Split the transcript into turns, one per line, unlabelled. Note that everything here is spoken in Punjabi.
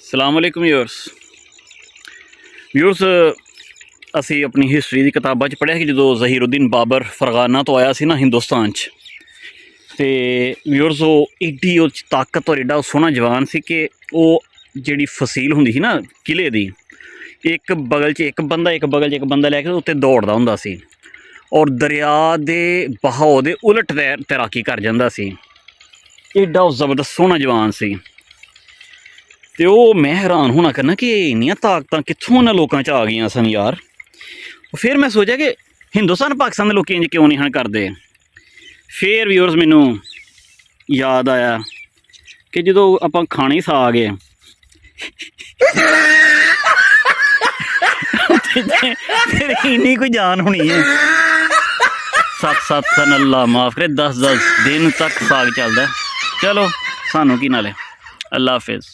ਸਲਾਮ ਅਲੈਕੁਮ ਵਿਊਅਰਸ ਅਸੀਂ ਆਪਣੀ ਹਿਸਟਰੀ ਦੀ ਕਿਤਾਬਾਂ 'ਚ ਪੜ੍ਹਿਆ ਕਿ ਜਦੋਂ ظہیرالدین ਬਾਬਰ ਫਰਗਾਨਾ ਤੋਂ ਆਇਆ ਸੀ ਨਾ ਹਿੰਦੁਸਤਾਨ 'ਚ, ਅਤੇ ਵਿਊਅਰਸ ਉਹ ਏਡੀ ਉਹ 'ਚ ਤਾਕਤ ਔਰ ਏਡਾ ਸੋਹਣਾ ਜਵਾਨ ਸੀ ਕਿ ਉਹ ਜਿਹੜੀ ਫਸੀਲ ਹੁੰਦੀ ਸੀ ਨਾ ਕਿਲੇ ਦੀ, ਇੱਕ ਬਗਲ 'ਚ ਇੱਕ ਬੰਦਾ ਇੱਕ ਬਗਲ 'ਚ ਇੱਕ ਬੰਦਾ ਲੈ ਕੇ ਉੱਤੇ ਦੌੜਦਾ ਹੁੰਦਾ ਸੀ ਔਰ ਦਰਿਆ ਦੇ ਬਹਾਓ ਦੇ ਉਲਟ ਤੈਰਾਕੀ ਕਰ ਜਾਂਦਾ ਸੀ। ਏਡਾ ਉਹ ਜ਼ਬਰਦਸਤ ਸੋਹਣਾ ਜਵਾਨ ਸੀ। ਅਤੇ ਉਹ ਮੈਂ ਹੈਰਾਨ ਹੋਣਾ ਕਰਨਾ ਕਿ ਇੰਨੀਆਂ ਤਾਕਤਾਂ ਕਿੱਥੋਂ ਉਹਨਾਂ ਲੋਕਾਂ 'ਚ ਆ ਗਈਆਂ ਸਨ ਯਾਰ। ਫਿਰ ਮੈਂ ਸੋਚਿਆ ਕਿ ਹਿੰਦੁਸਤਾਨ ਪਾਕਿਸਤਾਨ ਦੇ ਲੋਕ ਇੰਝ ਕਿਉਂ ਨਹੀਂ ਹਨ ਕਰਦੇ। ਫਿਰ ਵਿਊਅਰਸ ਮੈਨੂੰ ਯਾਦ ਆਇਆ ਕਿ ਜਦੋਂ ਆਪਾਂ ਖਾਣੇ ਹੀ ਸਾਗ ਹੈ ਫਿਰ ਇੰਨੀ ਕੋਈ ਜਾਨ ਹੋਣੀ ਹੈ। 7 ਸਨ ਅੱਲਾ ਮਾਫ ਕਰੇ 10 ਦਿਨ ਤੱਕ ਸਾਗ ਚੱਲਦਾ। ਚਲੋ ਸਾਨੂੰ ਕੀ ਨਾਲੇ। ਅੱਲਾ ਹਾਫਿਜ਼।